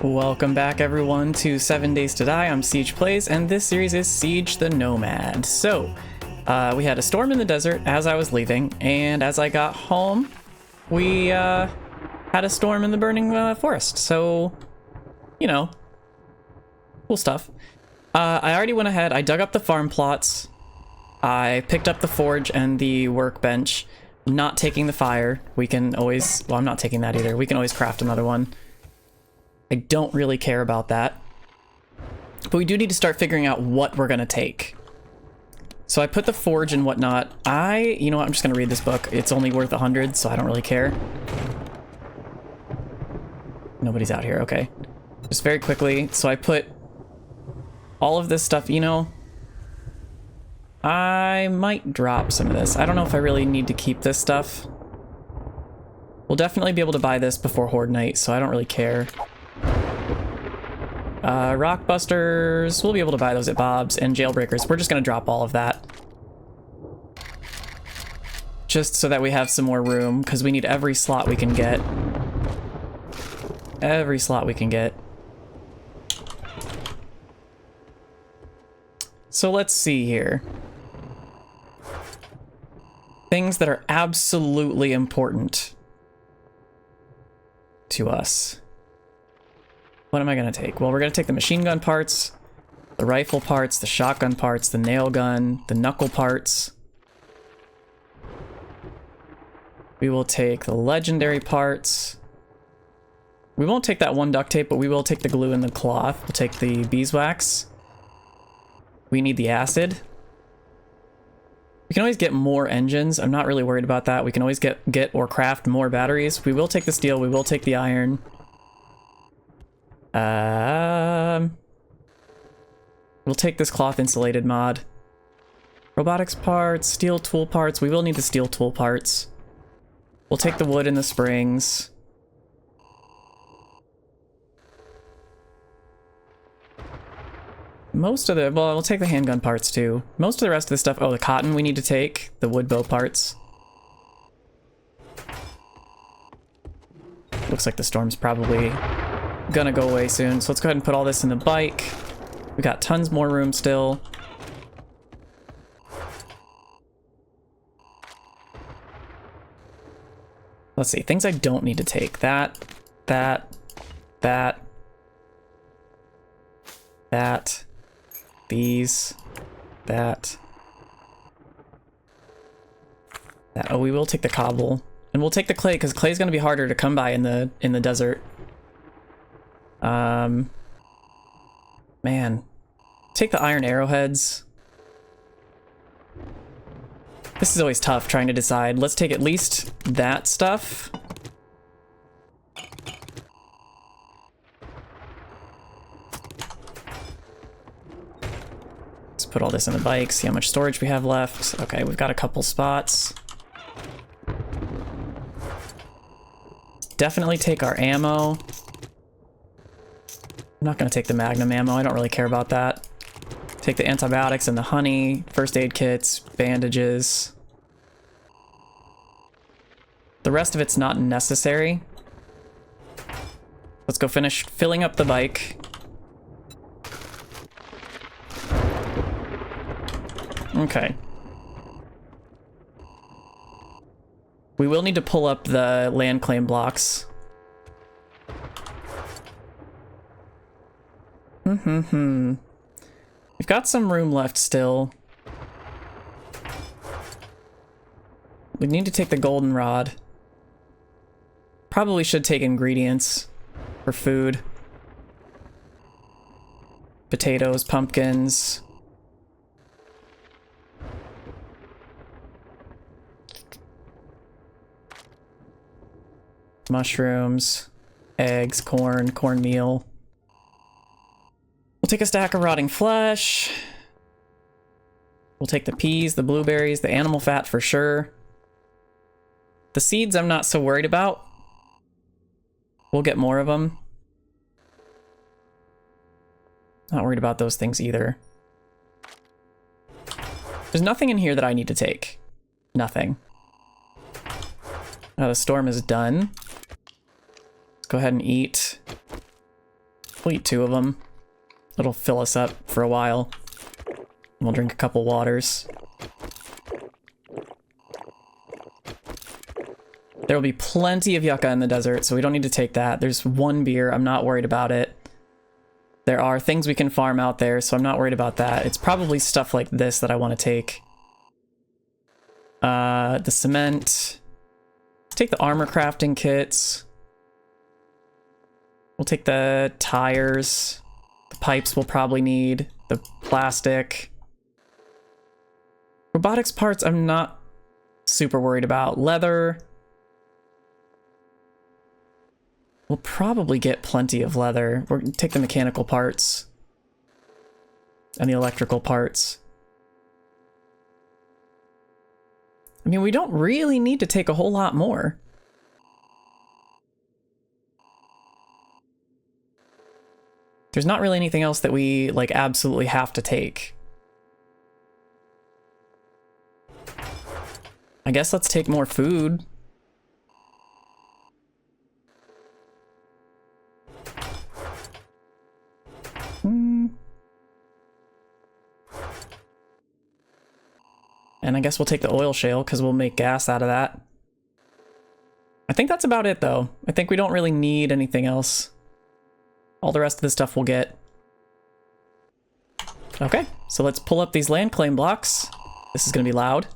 Welcome back everyone to 7 Days to Die. I'm Ceej Plays, and this series is Ceej the Nomad. So, we had a storm in the desert as I was leaving, and as I got home, we had a storm in the burning forest. So, you know, cool stuff. I already went ahead, I dug up the farm plots, I picked up the forge and the workbench. I'm not taking the fire. We can always, well, I'm not taking that either. We can always craft another one. I don't really care about that. But we do need to start figuring out what we're going to take. So I put the forge and whatnot. You know what, I'm just going to read this book. It's only worth 100, so I don't really care. Nobody's out here, okay. Just very quickly. So I put all of this stuff, you know. I might drop some of this. I don't know if I really need to keep this stuff. We'll definitely be able to buy this before Horde Night, so I don't really care. Rockbusters, we'll be able to buy those at Bob's, and Jailbreakers, we're just going to drop all of that. Just so that we have some more room, because we need every slot we can get. Every slot we can get. So let's see here. Things that are absolutely important to us. What am I going to take? Well, we're going to take the machine gun parts, the rifle parts, the shotgun parts, the nail gun, the knuckle parts. We will take the legendary parts. We won't take that one duct tape, but we will take the glue and the cloth. We'll take the beeswax. We need the acid. We can always get more engines. I'm not really worried about that. We can always get or craft more batteries. We will take the steel. We will take the iron. We'll take this cloth insulated mod. Robotics parts, steel tool parts. We will need the steel tool parts. We'll take the wood and the springs. Most of the, well, we'll take the handgun parts too. Most of the rest of the stuff, oh, the cotton we need to take, the wood bow parts. Looks like the storm's probably gonna go away soon, so let's go ahead and put all this in the bike. We got tons more room still. Let's see, things I don't need to take. That. These. That. Oh, we will take the cobble. And we'll take the clay, because clay's gonna be harder to come by in the desert. Man. Take the iron arrowheads. This is always tough trying to decide. Let's take at least that stuff. Let's put all this in the bike, see how much storage we have left. Okay, we've got a couple spots. Definitely take our ammo. I'm not going to take the Magnum ammo, I don't really care about that. Take the antibiotics and the honey, first aid kits, bandages. The rest of it's not necessary. Let's go finish filling up the bike. Okay. We will need to pull up the land claim blocks. We've got some room left still. We need to take the goldenrod. Probably should take ingredients for food. Potatoes, pumpkins. Mushrooms, eggs, cornmeal. We'll take a stack of rotting flesh. We'll take the peas, the blueberries, the animal fat for sure. The seeds I'm not so worried about. We'll get more of them. Not worried about those things either. There's nothing in here that I need to take. Nothing. Now the storm is done. Let's go ahead and eat. We'll eat 2 of them. It'll fill us up for a while. We'll drink a couple waters. There will be plenty of yucca in the desert, so we don't need to take that. There's 1 beer. I'm not worried about it. There are things we can farm out there, so I'm not worried about that. It's probably stuff like this that I want to take. The cement. Let's take the armor crafting kits. We'll take the tires. The pipes we'll probably need. The plastic. Robotics parts I'm not super worried about. Leather. We'll probably get plenty of leather. We're gonna take the mechanical parts. And the electrical parts. I mean, we don't really need to take a whole lot more. There's not really anything else that we, like, absolutely have to take. I guess let's take more food. And I guess we'll take the oil shale because we'll make gas out of that. I think that's about it, though. I think we don't really need anything else. All the rest of the stuff we'll get. Okay, so let's pull up these land claim blocks. This is going to be loud.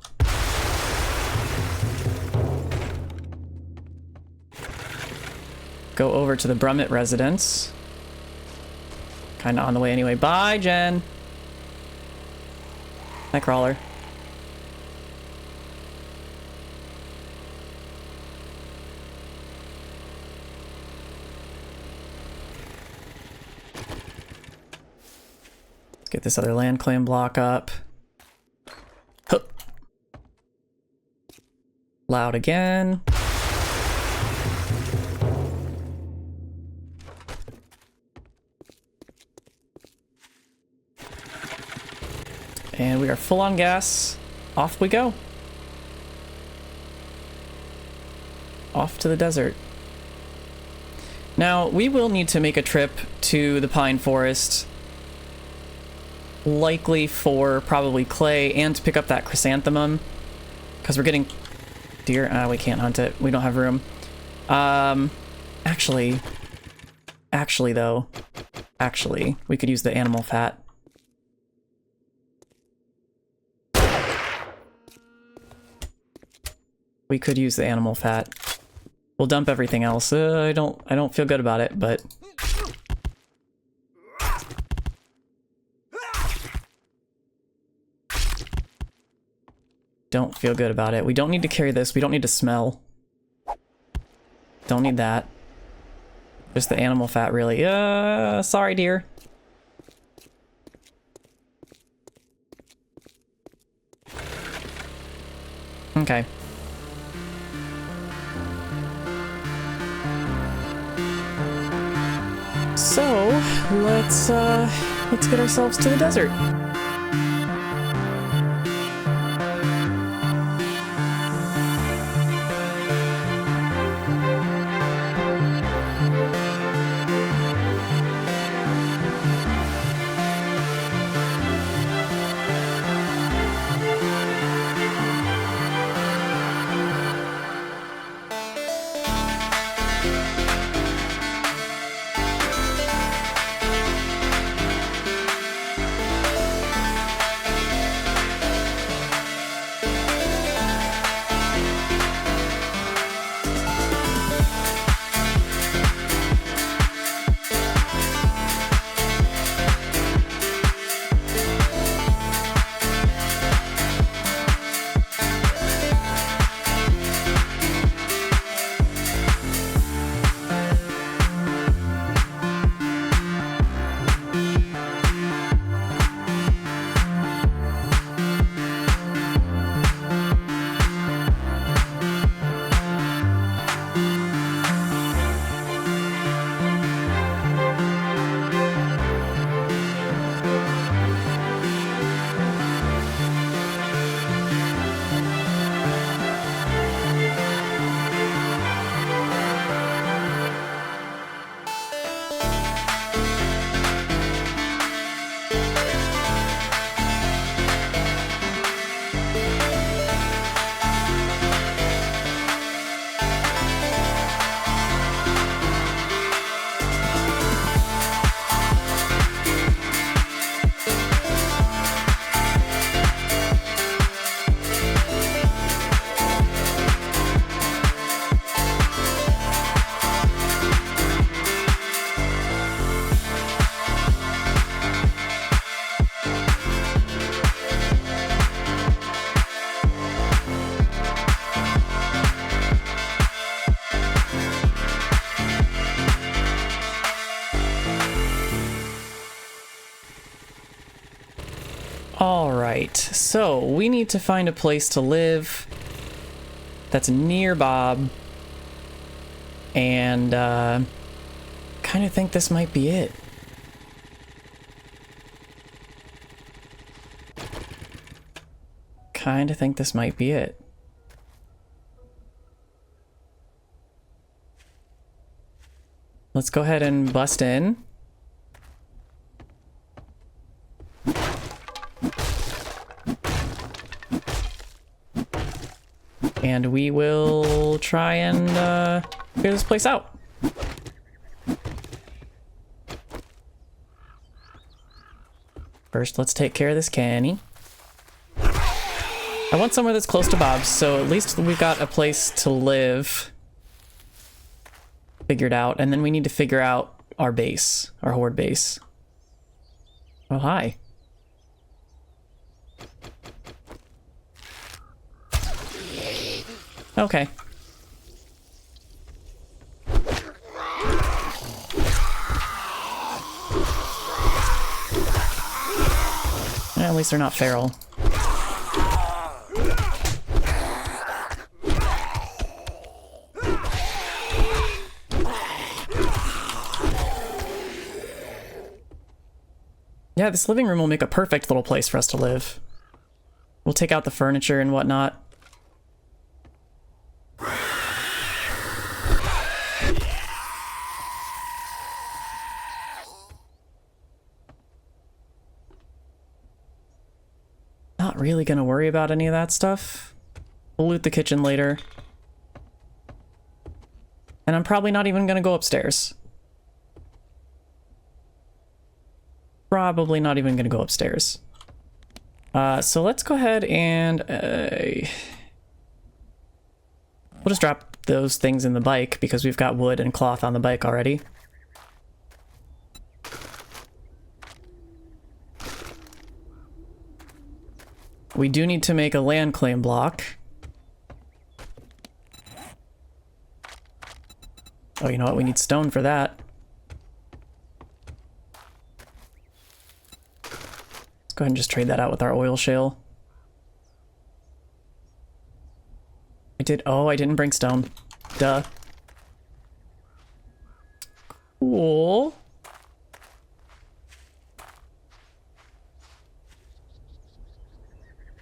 Go over to the Brummett residence. Kind of on the way anyway. Bye, Jen. Nightcrawler. Let's get this other land claim block up. Hup. Loud again. And we are full on gas. Off we go. Off to the desert. Now, we will need to make a trip to the pine forest. Likely for probably clay and to pick up that chrysanthemum. Because we're getting deer. We can't hunt it. We don't have room. Actually, we could use the animal fat. We could use the animal fat. We'll dump everything else. I don't feel good about it, but don't feel good about it. We don't need to carry this. We don't need to smell. Don't need that. Just the animal fat, really. Sorry, dear. Okay. So, let's get ourselves to the desert. right, so we need to find a place to live that's near Bob, and kind of think this might be it. Kind of think this might be it. Let's go ahead and bust in. And we will try and figure this place out. First, let's take care of this canny. I want somewhere that's close to Bob's, so at least we've got a place to live figured out, and then we need to figure out our base, our horde base. Oh, hi. Okay. At least they're not feral. Yeah, this living room will make a perfect little place for us to live. We'll take out the furniture and whatnot. Not really gonna worry about any of that stuff. We'll loot the kitchen later. And I'm probably not even gonna go upstairs. Probably not even gonna go upstairs. So let's go ahead and we'll just drop those things in the bike because we've got wood and cloth on the bike already. We do need to make a land claim block. Oh, you know what? We need stone for that. Let's go ahead and just trade that out with our oil shale. I didn't bring stone. Duh. Cool.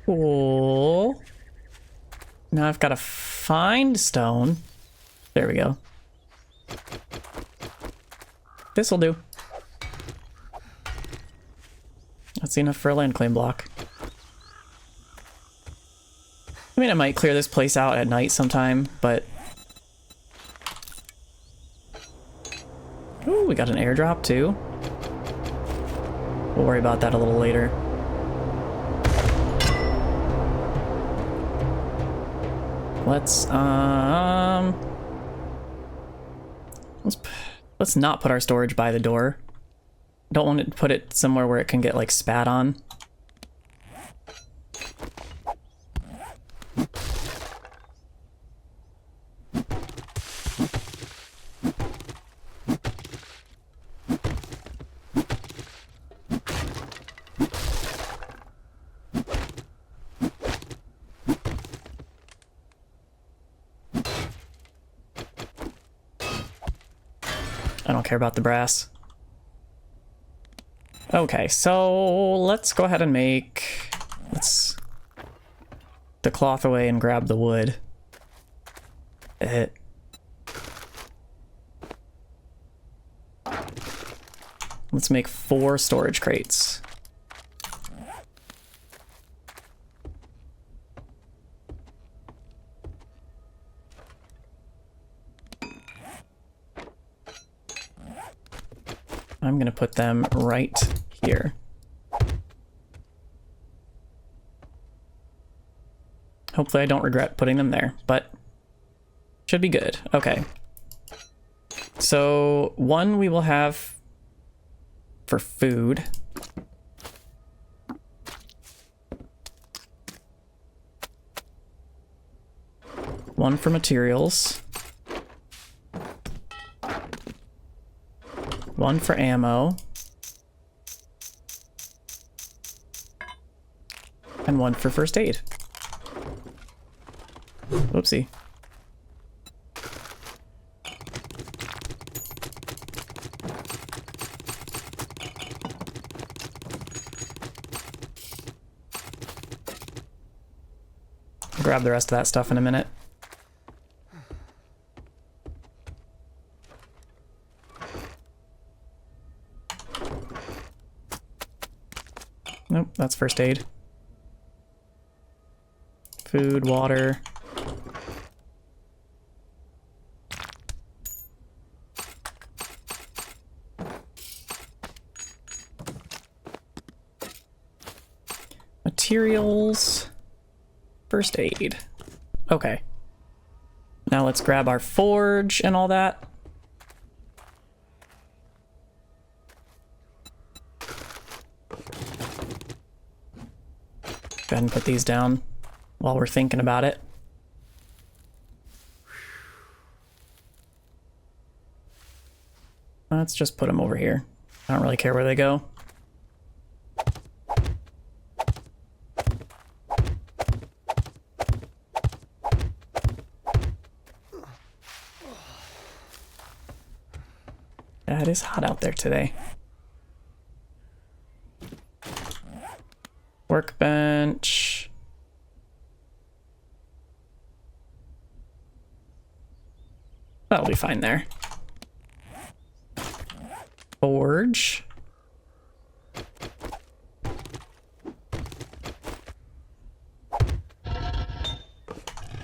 Cool. Now I've got to find stone. There we go. This'll do. That's enough for a land claim block. I mean, I might clear this place out at night sometime, but... Ooh, we got an airdrop too. We'll worry about that a little later. Let's not put our storage by the door. Don't want to put it somewhere where it can get like spat on. I don't care about the brass. Okay, so let's go ahead and let's the cloth away and grab the wood. Let's make 4 storage crates. I'm gonna put them right here. Hopefully I don't regret putting them there, but should be good. Okay. So 1 we will have for food. One for materials. 1 for ammo. And 1 for first aid. Whoopsie. I'll grab the rest of that stuff in a minute. Nope, that's first aid. Food, water. Materials. First aid. Okay. Now let's grab our forge and all that. Go ahead and put these down while we're thinking about it. Let's just put them over here. I don't really care where they go. Yeah, it is hot out there today. Workbench. That'll be fine there. Forge.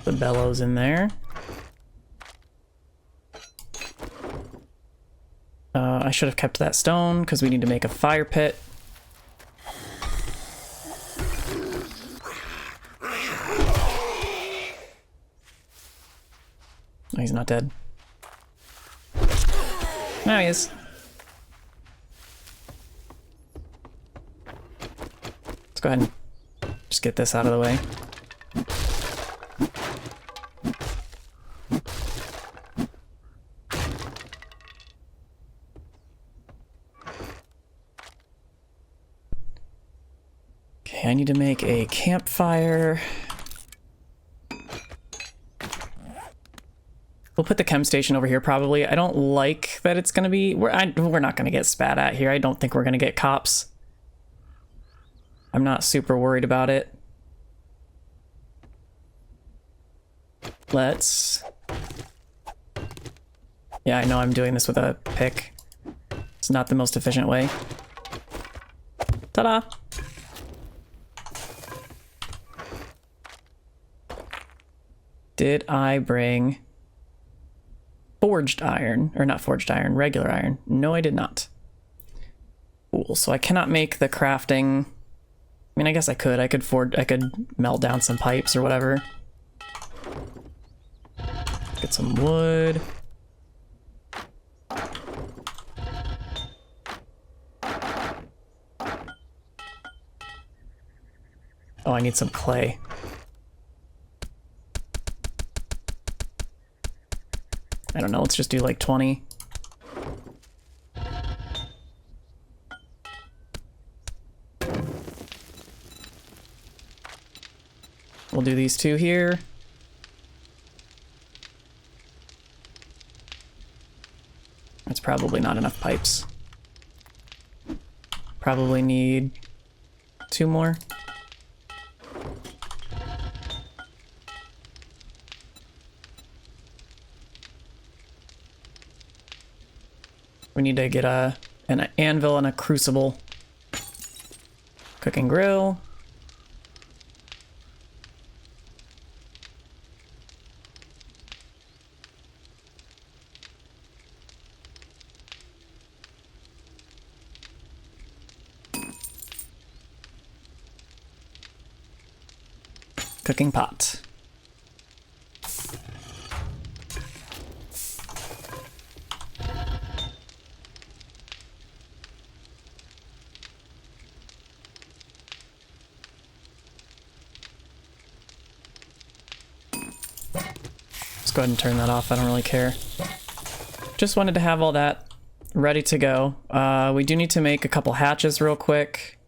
The bellows in there. I should have kept that stone because we need to make a fire pit. Oh, he's not dead. Now he is. Let's go ahead and just get this out of the way. Okay, I need to make a campfire. We'll put the chem station over here probably. I don't like that it's gonna be... We're not gonna get spat at here. I don't think we're gonna get cops. I'm not super worried about it. Let's... Yeah, I know I'm doing this with a pick. It's not the most efficient way. Ta-da! Did I bring... forged iron, or not forged iron, regular iron? No, I did not. Cool, so I cannot make the crafting. I mean, I guess I could. I could melt down some pipes or whatever. Get some wood. Oh, I need some clay. I don't know, let's just do like 20. We'll do these two here. That's probably not enough pipes. Probably need 2 more. We need to get an anvil and a crucible. Cooking grill. Cooking pot. Go ahead and turn that off. I don't really care. Just wanted to have all that ready to go. We do need to make a couple hatches real quick.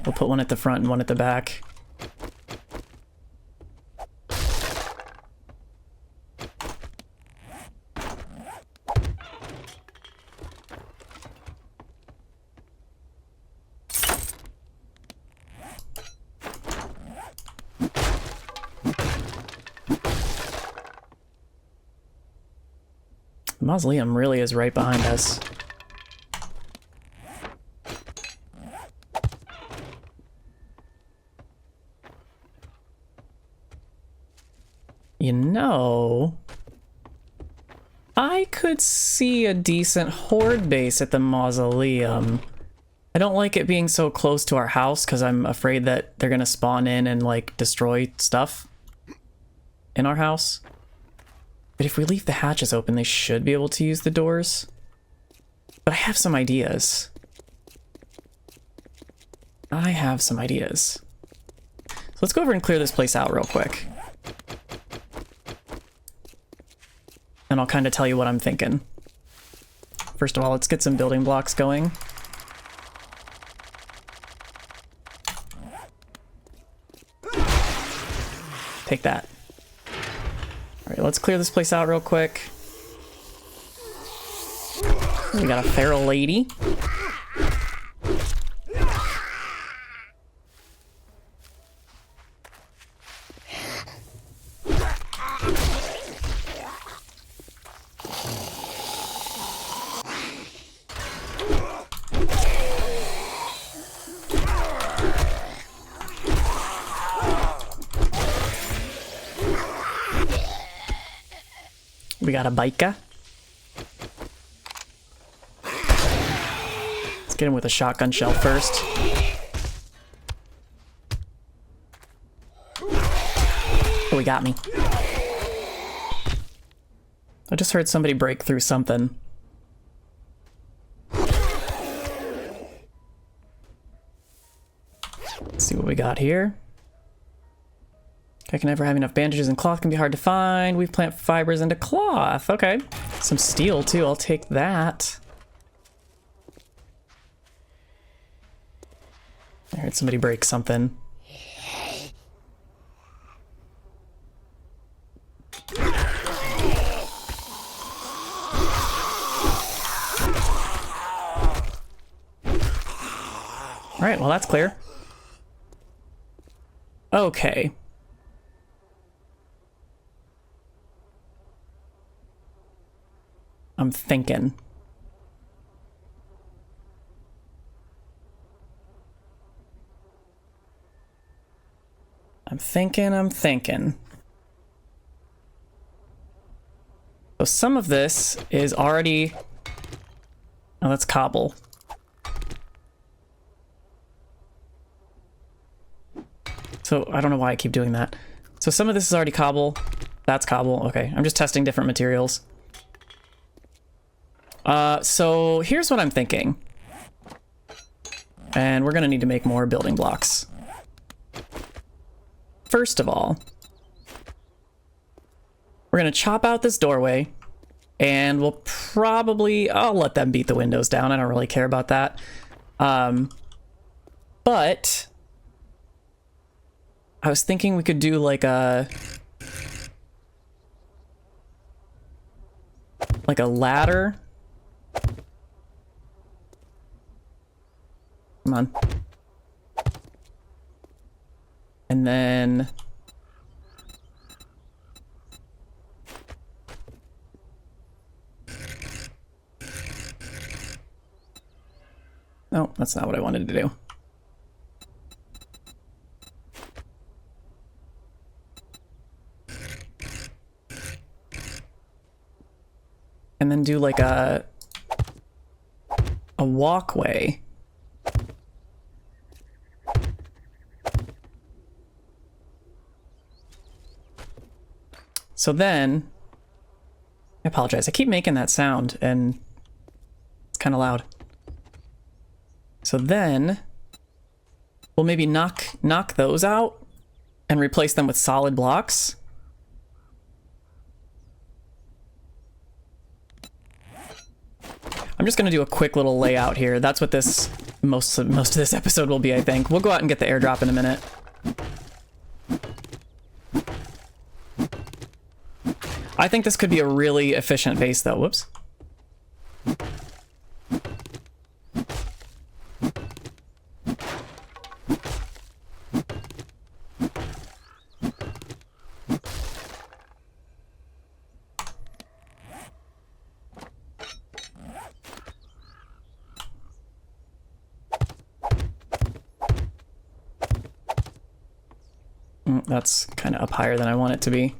We'll put one at the front and one at the back. The mausoleum really is right behind us. You know, I could see a decent horde base at the mausoleum. I don't like it being so close to our house because I'm afraid that they're gonna spawn in and like destroy stuff in our house. But if we leave the hatches open, they should be able to use the doors. But I have some ideas. So let's go over and clear this place out real quick. And I'll kind of tell you what I'm thinking. First of all, let's get some building blocks going. Take that. All right, let's clear this place out real quick. We got a feral lady. We got a biker. Let's get him with a shotgun shell first. Oh, he got me. I just heard somebody break through something. Let's see what we got here. I can never have enough bandages, and cloth can be hard to find. We plant fibers into cloth. Okay. Some steel, too. I'll take that. I heard somebody break something. Alright, well, that's clear. Okay. I'm thinking. I'm thinking. So some of this is already... Oh, that's cobble. So I don't know why I keep doing that. So some of this is already cobble. That's cobble. Okay, I'm just testing different materials. So here's what I'm thinking. And we're gonna need to make more building blocks. First of all, we're gonna chop out this doorway, and we'll probably... I'll let them beat the windows down. I don't really care about that. But I was thinking we could do like a ladder. Come on. And then... No, that's not what I wanted to do. And then do like a walkway. So then, I apologize, I keep making that sound and it's kind of loud. So then, we'll maybe knock those out and replace them with solid blocks. I'm just gonna do a quick little layout here. That's what this most of this episode will be, I think. We'll go out and get the airdrop in a minute. I think this could be a really efficient base, though. Whoops. That's kind of up higher than I want it to be.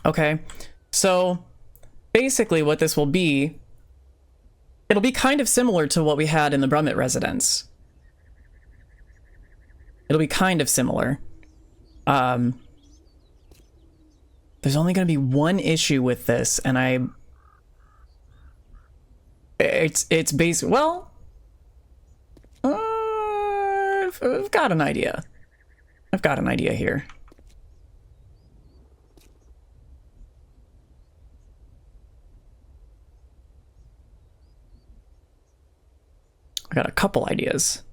Okay, so basically what this will be, it'll be kind of similar to what we had in the Brummett residence. It'll be kind of similar. There's only going to be one issue with this, and it's basic. Well, I've got an idea. I've got an idea here. I got a couple ideas.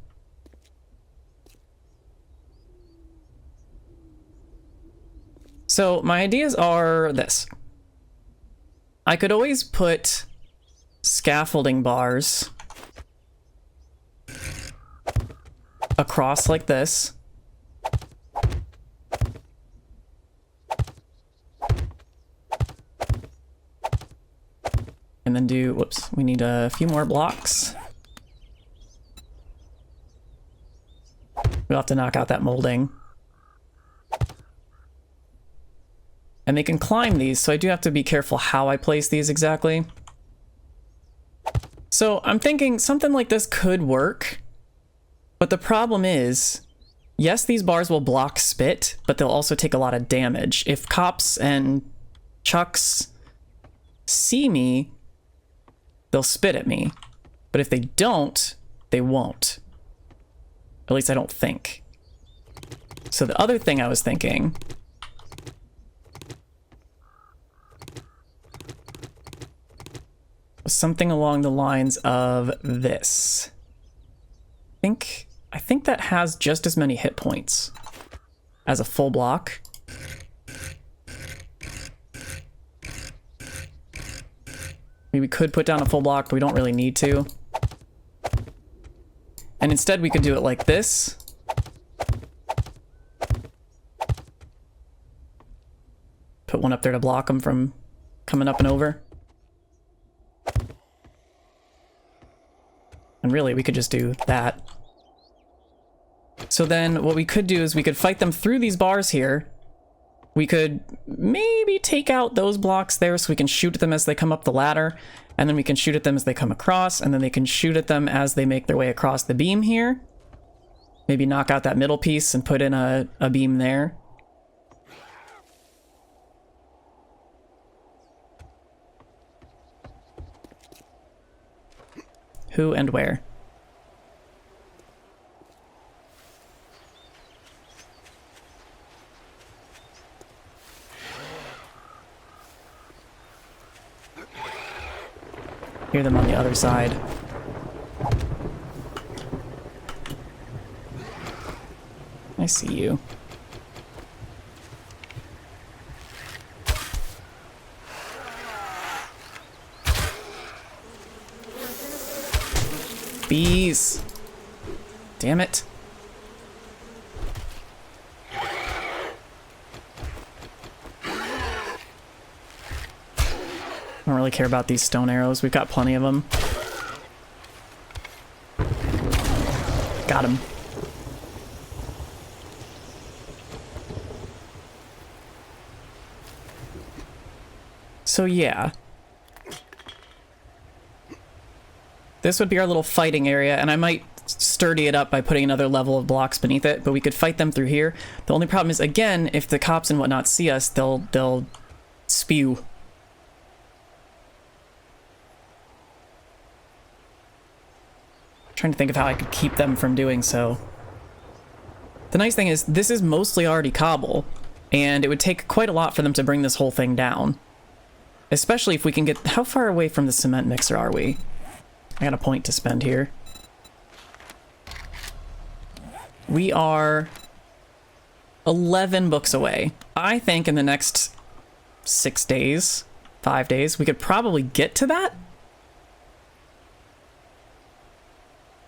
So my ideas are this. I could always put scaffolding bars across like this. And then do, whoops, we need a few more blocks. We'll have to knock out that molding. And they can climb these, so I do have to be careful how I place these exactly. So I'm thinking something like this could work, but the problem is, yes, these bars will block spit, but they'll also take a lot of damage. If cops and chucks see me, they'll spit at me. But if they don't, they won't. At least I don't think. So the other thing I was thinking was something along the lines of this. I think that has just as many hit points as a full block. Maybe we could put down a full block, but we don't really need to. And instead we could do it like this. Put one up there to block them from coming up and over. And really, we could just do that. So then what we could do is we could fight them through these bars here. We could maybe take out those blocks there so we can shoot at them as they come up the ladder. And then we can shoot at them as they come across. And then they can shoot at them as they make their way across the beam here. Maybe knock out that middle piece and put in a beam there. Who and where? Hear them on the other side. I see you. Bees. Damn it. I don't really care about these stone arrows. We've got plenty of them. Got him. So yeah. This would be our little fighting area, and I might sturdy it up by putting another level of blocks beneath it, but we could fight them through here. The only problem is, again, if the cops and whatnot see us, they'll spew. I'm trying to think of how I could keep them from doing so. The nice thing is, this is mostly already cobble, and it would take quite a lot for them to bring this whole thing down. Especially if we can get... How far away from the cement mixer are we? I got a point to spend here. We are 11 books away. I think in the next 6 days, 5 days, we could probably get to that?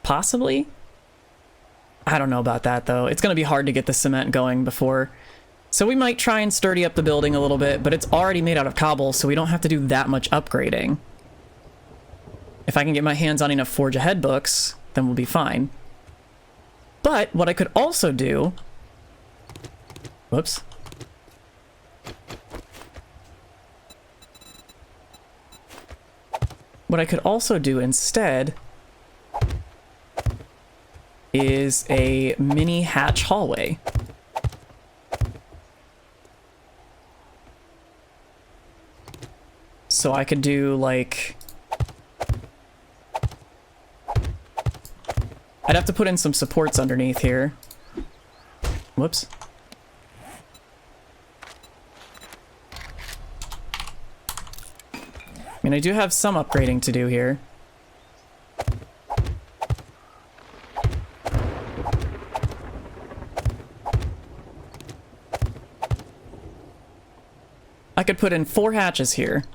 Possibly? I don't know about that, though. It's going to be hard to get the cement going before... So we might try and sturdy up the building a little bit, but it's already made out of cobble, so we don't have to do that much upgrading. If I can get my hands on enough Forge Ahead books, then we'll be fine. But what I could also do... Whoops. What I could also do instead is a mini hatch hallway. So I could do, like... I'd have to put in some supports underneath here. Whoops. I mean, I do have some upgrading to do here. I could put in 4 hatches here.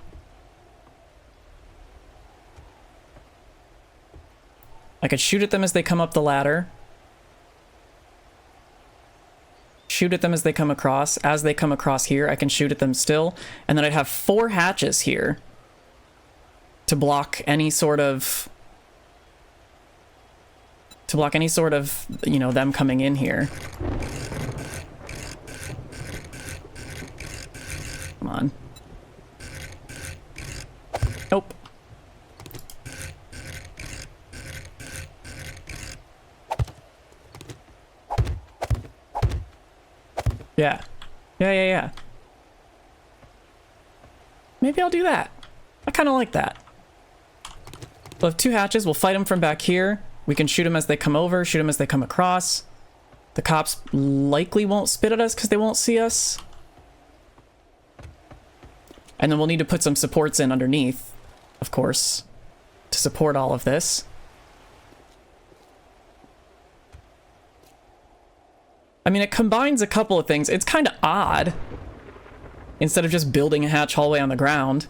I could shoot at them as they come up the ladder. Shoot at them as they come across. As they come across here, I can shoot at them still. And then I'd have 4 hatches here to block any sort of... you know, them coming in here. Come on. Nope. Yeah. Yeah. Maybe I'll do that. I kind of like that. We'll have 2 hatches. We'll fight them from back here. We can shoot them as they come over, shoot them as they come across. The cops likely won't spit at us because they won't see us. And then we'll need to put some supports in underneath, of course, to support all of this. I mean, it combines a couple of things. It's kind of odd, instead of just building a hatch hallway on the ground.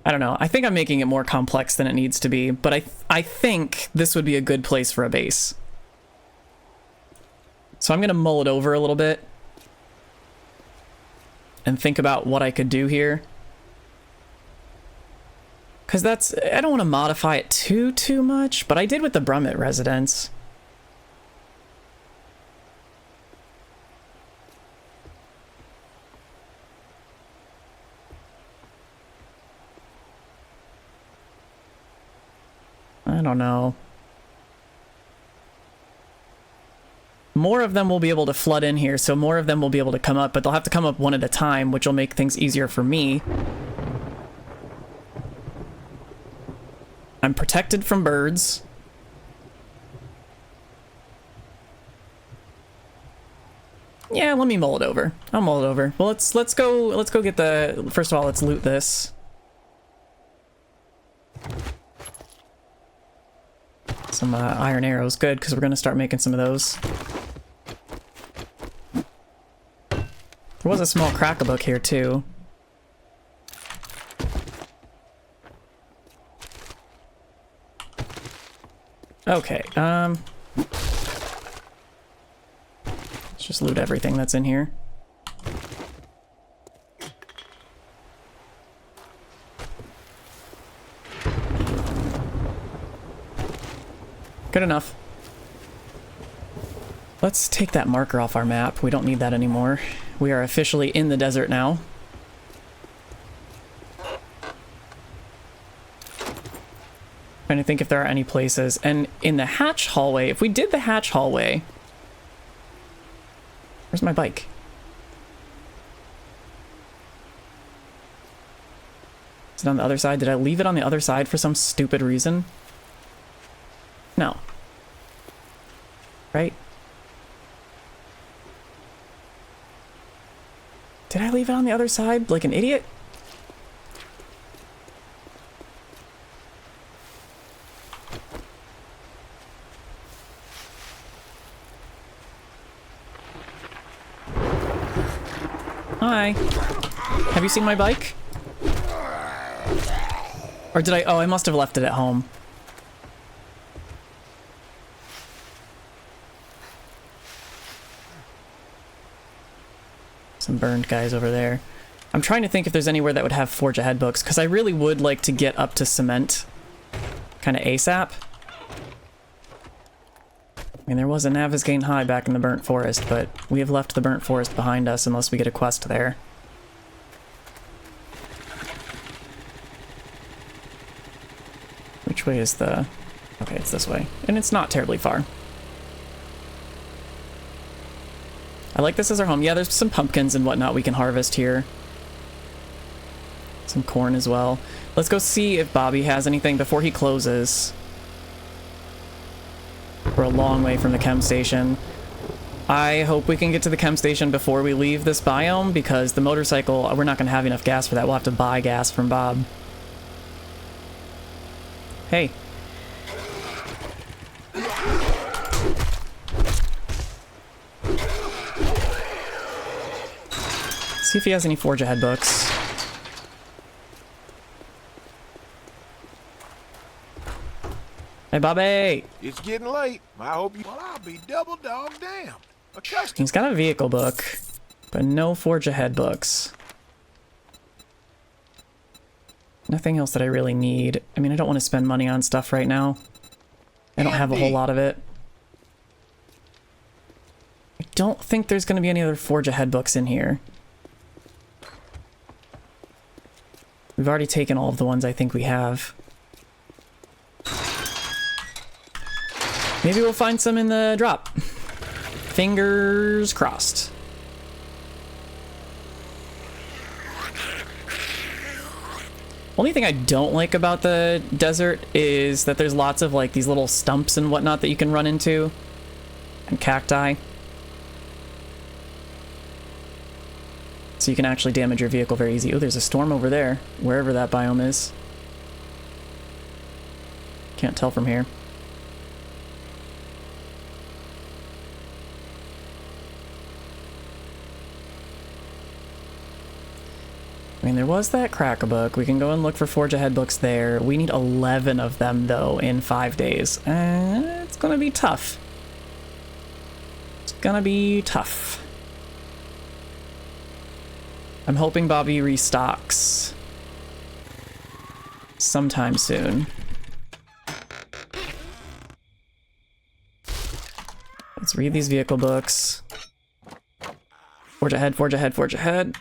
I don't know. I think I'm making it more complex than it needs to be, but I think this would be a good place for a base. So I'm going to mull it over a little bit and think about what I could do here. Because I don't want to modify it too much, but I did with the Brummett residence. I don't know. More of them will be able to flood in here, so more of them will be able to come up, but they'll have to come up one at a time, which will make things easier for me. I'm protected from birds. Yeah, let me mull it over. I'll mull it over. Well, let's go get the... First of all, let's loot this. Some iron arrows. Good, because we're going to start making some of those. There was a small crack-a-book here, too. Okay, let's just loot everything that's in here. Good enough. Let's take that marker off our map. We don't need that anymore. We are officially in the desert now. Trying to think if there are any places. And in the hatch hallway, if we did the hatch hallway... Where's my bike? Is it on the other side? Did I leave it on the other side for some stupid reason? No. Right? Did I leave it on the other side like an idiot? Hi. Have you seen my bike? Or did I? Oh, I must have left it at home. Some burned guys over there. I'm trying to think if there's anywhere that would have forge ahead books, because I really would like to get up to cement kind of ASAP. I mean, there was a Navezgane High back in the burnt forest, but we have left the burnt forest behind us unless we get a quest there. Which way is the... Okay, it's this way. And it's not terribly far. I like this as our home. Yeah, there's some pumpkins and whatnot we can harvest here. Some corn as well. Let's go see if Bobby has anything before he closes. We're a long way from the chem station. I hope we can get to the chem station before we leave this biome, because the motorcycle, we're not going to have enough gas for that. We'll have to buy gas from Bob. Hey. See if he has any forge ahead books. Hey, Bobby! It's getting late. I hope you... Well, I'll be double dog damned. He's got a vehicle book, but no forge ahead books. Nothing else that I really need. I mean, I don't want to spend money on stuff right now. I don't have a whole lot of it. I don't think there's going to be any other forge ahead books in here. We've already taken all of the ones I think we have. Maybe we'll find some in the drop. Fingers crossed. Only thing I don't like about the desert is that there's lots of like these little stumps and whatnot that you can run into. And cacti. So you can actually damage your vehicle very easy. Oh, there's a storm over there, wherever that biome is. Can't tell from here. I mean, there was that cracker book. We can go and look for forge ahead books there. We need 11 of them, though, in 5 days. It's gonna be tough. It's gonna be tough. I'm hoping Bobby restocks sometime soon. Let's read these vehicle books. Forge ahead, forge ahead, forge ahead.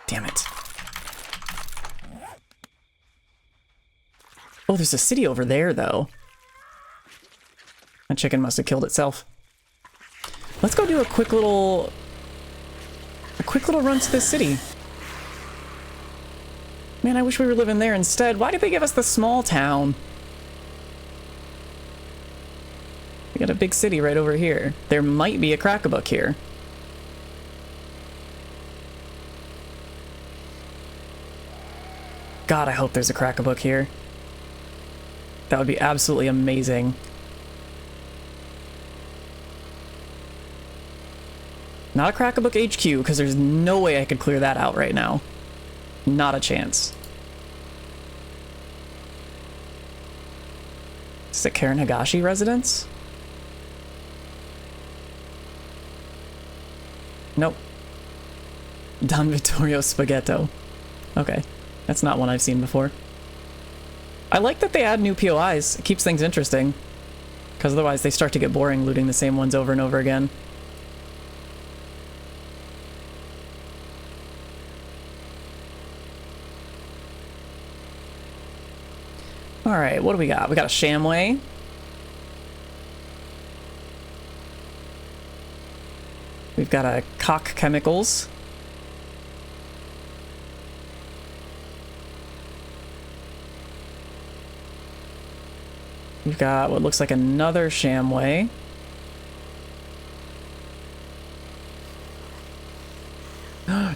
Damn it. Oh, there's a city over there, though. That chicken must have killed itself. Let's go do a quick little run to this city. Man, I wish we were living there instead. Why did they give us the small town? We got a big city right over here. There might be a crack-a-book here. God, I hope there's a crack-a-book here. That would be absolutely amazing. Not a crack-a-book HQ, because there's no way I could clear that out right now. Not a chance. Is it Karen Higashi residence? Nope. Don Vittorio Spaghetto. Okay. That's not one I've seen before. I like that they add new POIs. It keeps things interesting. Because otherwise they start to get boring looting the same ones over and over again. All right, what do we got? We got a Shamway. We've got a Cock Chemicals. We've got what looks like another Shamway.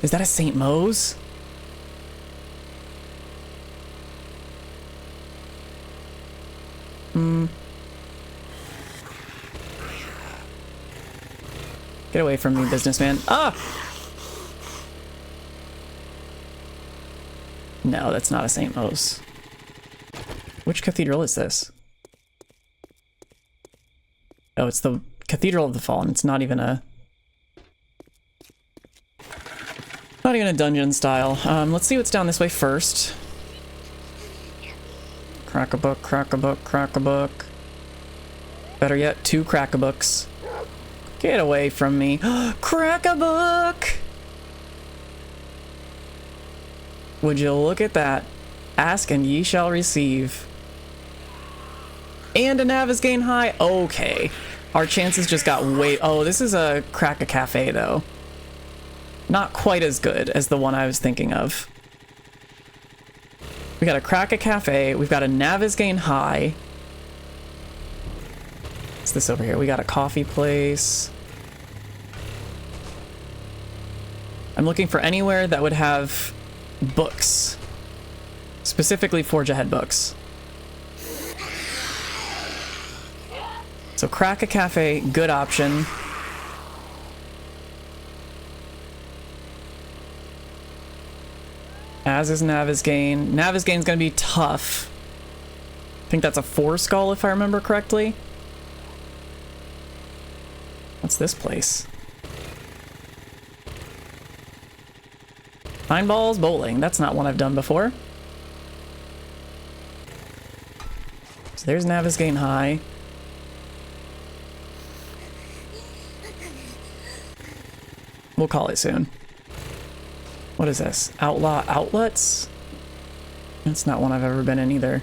Is that a St. Mo's? Get away from me, businessman. Ah! No, that's not a St. Mo's. Which cathedral is this? Oh, it's the Cathedral of the Fallen. It's not even a... Not even a dungeon style. Let's see what's down this way first. Crack-a-book, crack-a-book, crack-a-book. Better yet, 2 crack-a-books. Get away from me. Crack-a-book! Would you look at that? Ask and ye shall receive. And a Navezgane High? Okay. Our chances just got way... Oh, this is a Crack-a-Cafe, though. Not quite as good as the one I was thinking of. We got a Crack-a-Cafe. We've got a Navezgane High. What's this over here? We got a coffee place. I'm looking for anywhere that would have books. Specifically Forge Ahead books. So Crack-a-Cafe, good option. As is Navezgane. Navezgane's gonna be tough. I think that's a 4 skull if I remember correctly. What's this place? Nine Balls Bowling. That's not one I've done before. So there's Navezgane High. We'll call it soon. What is this? Outlaw Outlets? That's not one I've ever been in either.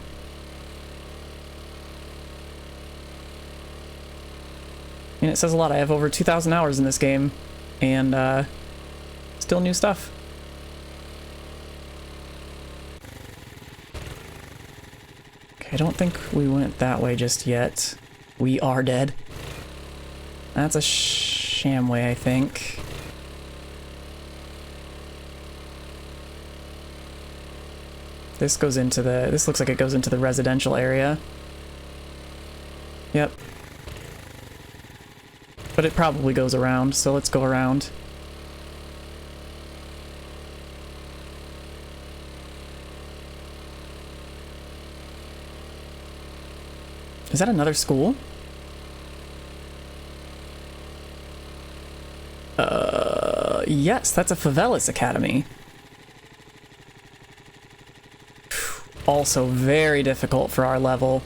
I mean, it says a lot. I have over 2,000 hours in this game, and still new stuff. Okay, I don't think we went that way just yet. We are dead. That's a Shamway, I think. This goes into the... This looks like it goes into the residential area. Yep. But it probably goes around, so let's go around. Is that another school? Yes, that's a Favelas Academy. Also very difficult for our level.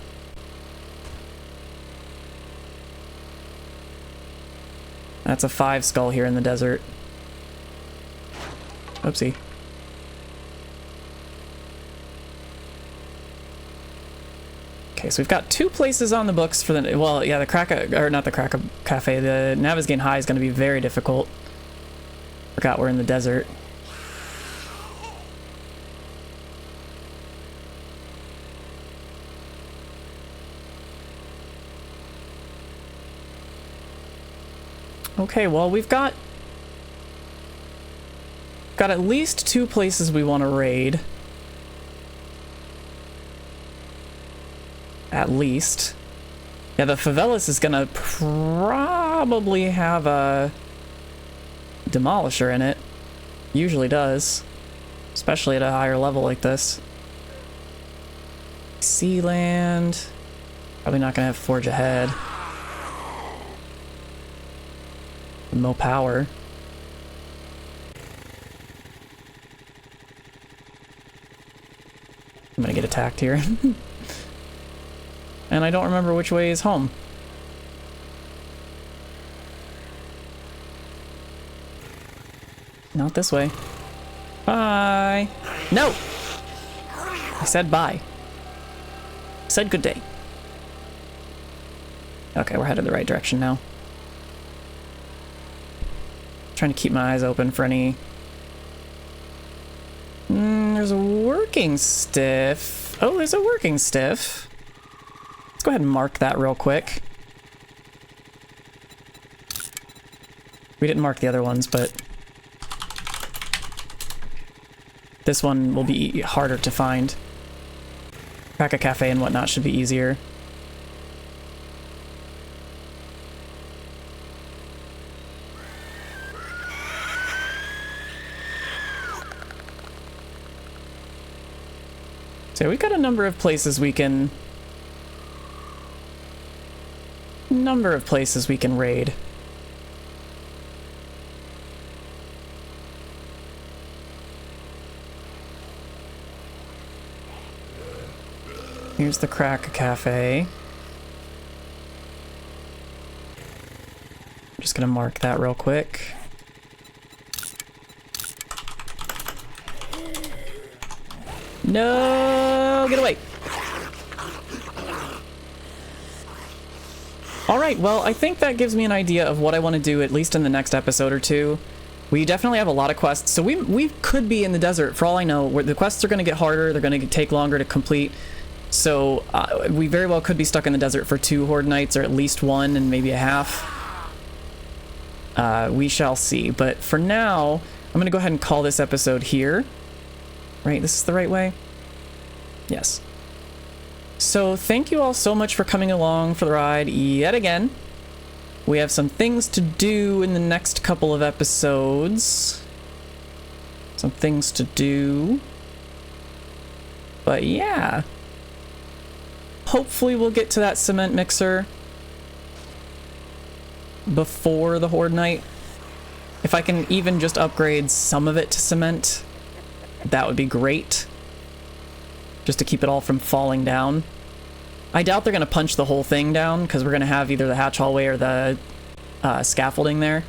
That's a 5 skull here in the desert. Oopsie. Okay, so we've got 2 places on the books for the... Well, yeah, not the Crack-a-Cafe. The Navezgane High is going to be very difficult. Forgot we're in the desert. Okay, well, we've got at least 2 places we want to raid. At least. Yeah, the Favelas is gonna probably have a Demolisher in it. Usually does. Especially at a higher level like this. Sealand. Probably not gonna have Forge Ahead. No power. I'm gonna get attacked here. And I don't remember which way is home. Not this way. Bye! No! I said bye. Said good day. Okay, we're headed the right direction now. Trying to keep my eyes open for any... there's a working stiff. Oh, there's a working stiff. Let's go ahead and mark that real quick. We didn't mark the other ones, but... this one will be harder to find. Crack a cafe and whatnot should be easier. So we've got a number of places we can... raid. Here's the Crack Cafe. I'm just gonna mark that real quick. No, get away. All right, well, I think that gives me an idea of what I want to do, at least in the next episode or two. We definitely have a lot of quests, so we could be in the desert, for all I know. Where the quests are going to get harder, they're going to take longer to complete. So we very well could be stuck in the desert for 2 horde nights, or at least 1 and maybe a half. We shall see. But for now, I'm going to go ahead and call this episode here. Right, this is the right way? Yes. So thank you all so much for coming along for the ride yet again. We have some things to do in the next couple of episodes. Some things to do. But yeah. Hopefully we'll get to that cement mixer before the horde night. If I can even just upgrade some of it to cement, that would be great. Just to keep it all from falling down. I doubt they're going to punch the whole thing down, because we're going to have either the hatch hallway or the scaffolding there.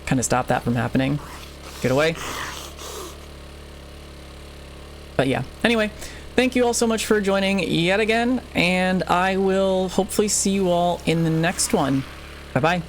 Kind of stop that from happening. Get away. But yeah, anyway, thank you all so much for joining yet again, and I will hopefully see you all in the next one. Bye-bye.